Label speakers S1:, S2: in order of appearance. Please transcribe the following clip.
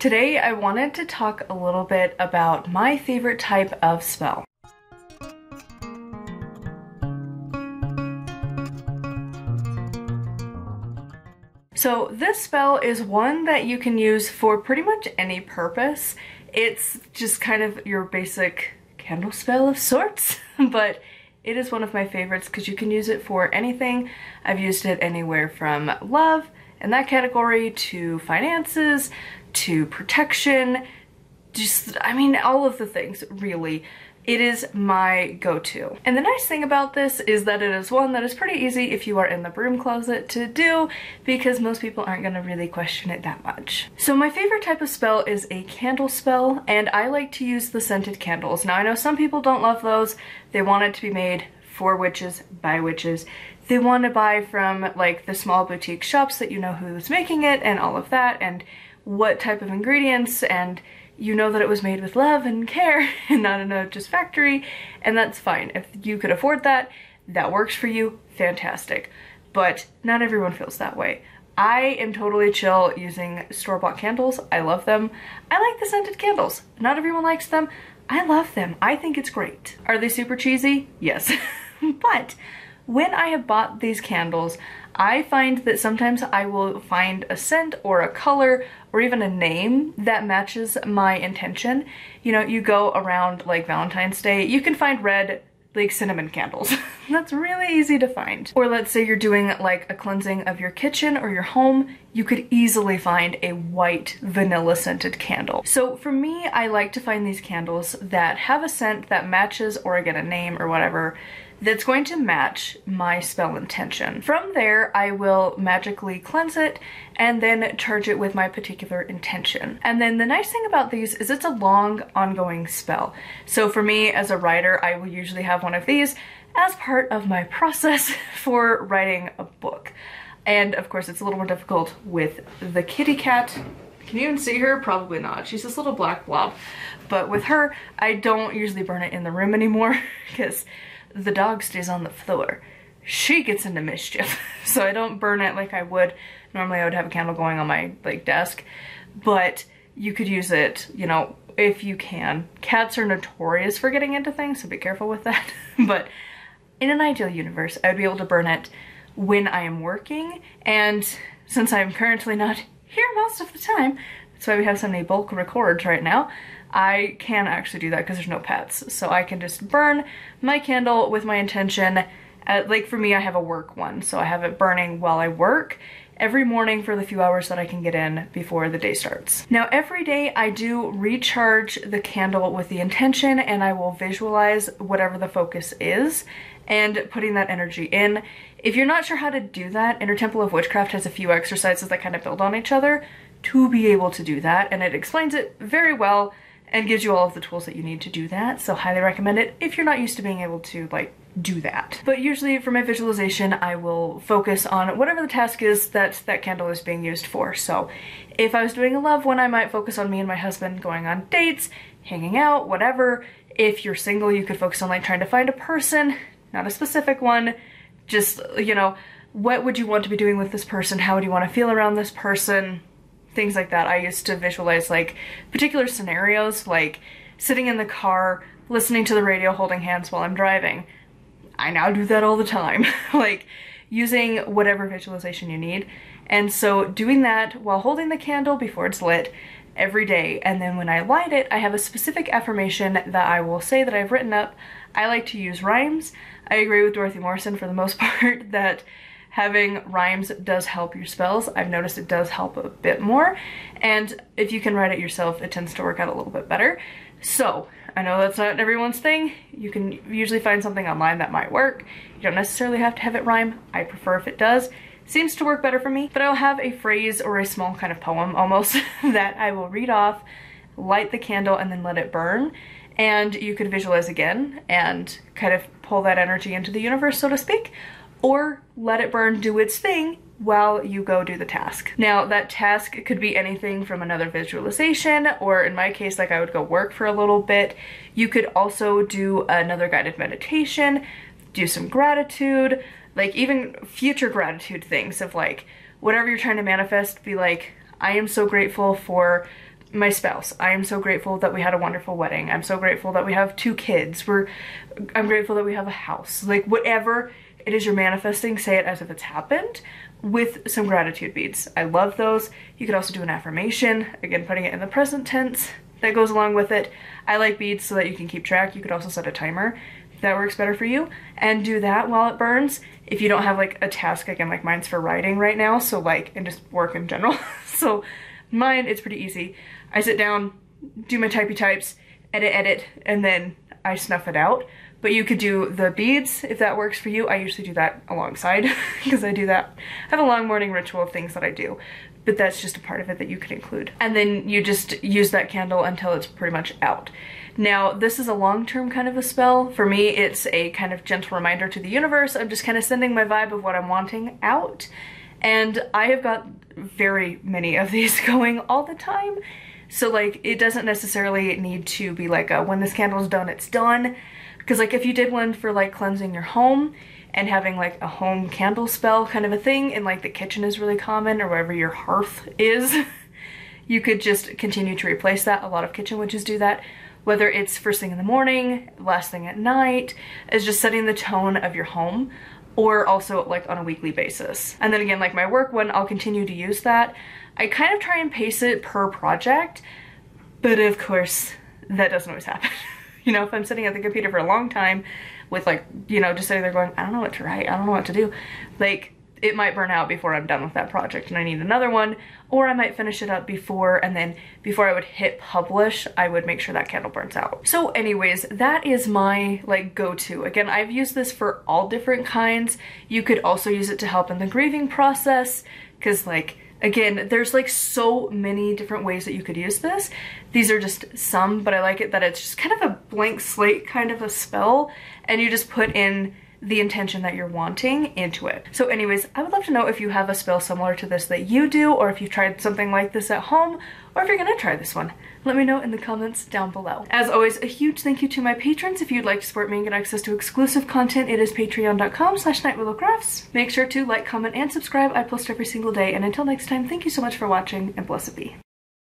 S1: Today I wanted to talk a little bit about my favorite type of spell. So this spell is one that you can use for pretty much any purpose. It's just kind of your basic candle spell of sorts, but it is one of my favorites because you can use it for anything. I've used it anywhere from love in that category to finances, to protection, just, I mean, all of the things, really. It is my go-to. And the nice thing about this is that it is one that is pretty easy if you are in the broom closet to do, because most people aren't gonna really question it that much. So my favorite type of spell is a candle spell, and I like to use the scented candles. Now I know some people don't love those. They want it to be made for witches, by witches. They want to buy from like the small boutique shops that you know who's making it and all of that, and what type of ingredients, and you know that it was made with love and care and not in a just factory, and that's fine. If you could afford that, that works for you, fantastic. But not everyone feels that way. I am totally chill using store-bought candles. I love them. I like the scented candles. Not everyone likes them. I love them. I think it's great. Are they super cheesy? Yes. But when I have bought these candles, I find that sometimes I will find a scent or a color or even a name that matches my intention. You know, you go around like Valentine's Day, you can find red like cinnamon candles. That's really easy to find. Or let's say you're doing like a cleansing of your kitchen or your home, you could easily find a white vanilla scented candle. So for me, I like to find these candles that have a scent that matches, or again a name or whatever, that's going to match my spell intention. From there, I will magically cleanse it and then charge it with my particular intention. And then the nice thing about these is it's a long, ongoing spell. So for me as a writer, I will usually have one of these as part of my process for writing a book. And of course, it's a little more difficult with the kitty cat. Can you even see her? Probably not. She's this little black blob. But with her, I don't usually burn it in the room anymore because the dog stays on the floor. She gets into mischief. So I don't burn it like I would. Normally I would have a candle going on my like desk, but you could use it, you know, if you can. Cats are notorious for getting into things, so be careful with that. But in an ideal universe, I would be able to burn it when I am working, and since I'm currently not here most of the time, that's why we have so many bulk records right now, I can actually do that because there's no pets. So I can just burn my candle with my intention. Like for me, I have a work one, so I have it burning while I work every morning for the few hours that I can get in before the day starts. Now every day I do recharge the candle with the intention, and I will visualize whatever the focus is and putting that energy in. If you're not sure how to do that, Inner Temple of Witchcraft has a few exercises that kind of build on each other to be able to do that, and it explains it very well and gives you all of the tools that you need to do that. So highly recommend it if you're not used to being able to like do that. But usually for my visualization, I will focus on whatever the task is that that candle is being used for. So if I was doing a love one, I might focus on me and my husband going on dates, hanging out, whatever. If you're single, you could focus on like trying to find a person, not a specific one, just, you know, what would you want to be doing with this person? How would you want to feel around this person? Things like that. I used to visualize like particular scenarios, like sitting in the car, listening to the radio, holding hands while I'm driving. I now do that all the time, like using whatever visualization you need. And so doing that while holding the candle before it's lit every day. And then when I light it, I have a specific affirmation that I will say that I've written up. I like to use rhymes. I agree with Dorothy Morrison for the most part that having rhymes does help your spells. I've noticed it does help a bit more, and if you can write it yourself, it tends to work out a little bit better. So I know that's not everyone's thing. You can usually find something online that might work. You don't necessarily have to have it rhyme. I prefer if it does. Seems to work better for me, but I'll have a phrase or a small kind of poem almost that I will read off, light the candle, and then let it burn. And you could visualize again and kind of pull that energy into the universe, so to speak, or let it burn, do its thing while you go do the task. Now that task could be anything from another visualization, or in my case, like I would go work for a little bit. You could also do another guided meditation, do some gratitude, like even future gratitude things of like, whatever you're trying to manifest, be like, I am so grateful for my spouse. I am so grateful that we had a wonderful wedding. I'm so grateful that we have 2 kids. I'm grateful that we have a house. Like, whatever it is you're manifesting, say it as if it's happened with some gratitude beads. I love those. You could also do an affirmation, again, putting it in the present tense that goes along with it. I like beads so that you can keep track. You could also set a timer if that works better for you, and do that while it burns. If you don't have like a task, again, like mine's for writing right now, so like, and just work in general. So mine, it's pretty easy. I sit down, do my typey types, edit, and then I snuff it out. But you could do the beads if that works for you. I usually do that alongside because I do that. I have a long morning ritual of things that I do, but that's just a part of it that you could include. And then you just use that candle until it's pretty much out. Now, this is a long-term kind of a spell. For me, it's a kind of gentle reminder to the universe. I'm just kind of sending my vibe of what I'm wanting out. And I have got very many of these going all the time. So like, it doesn't necessarily need to be like a, when this candle's done, it's done. Because like, if you did one for like cleansing your home and having like a home candle spell kind of a thing, and like the kitchen is really common, or wherever your hearth is, you could just continue to replace that. A lot of kitchen witches do that. Whether it's first thing in the morning, last thing at night, is just setting the tone of your home, or also like on a weekly basis. And then again, like my work one, I'll continue to use that. I kind of try and pace it per project, but of course that doesn't always happen. You know, if I'm sitting at the computer for a long time with like, you know, just sitting there going, I don't know what to write, I don't know what to do, like, it might burn out before I'm done with that project and I need another one, or I might finish it up before, and then before I would hit publish, I would make sure that candle burns out. So anyways, that is my like go-to. Again, I've used this for all different kinds. You could also use it to help in the grieving process, because like, again, there's like so many different ways that you could use this. These are just some, but I like it that it's just kind of a blank slate kind of a spell, and you just put in the intention that you're wanting into it. So anyways, I would love to know if you have a spell similar to this that you do, or if you've tried something like this at home, or if you're gonna try this one. Let me know in the comments down below. As always, a huge thank you to my patrons. If you'd like to support me and get access to exclusive content, it is patreon.com/nightwillowcrafts. Make sure to like, comment, and subscribe. I post every single day. And until next time, thank you so much for watching, and blessed be.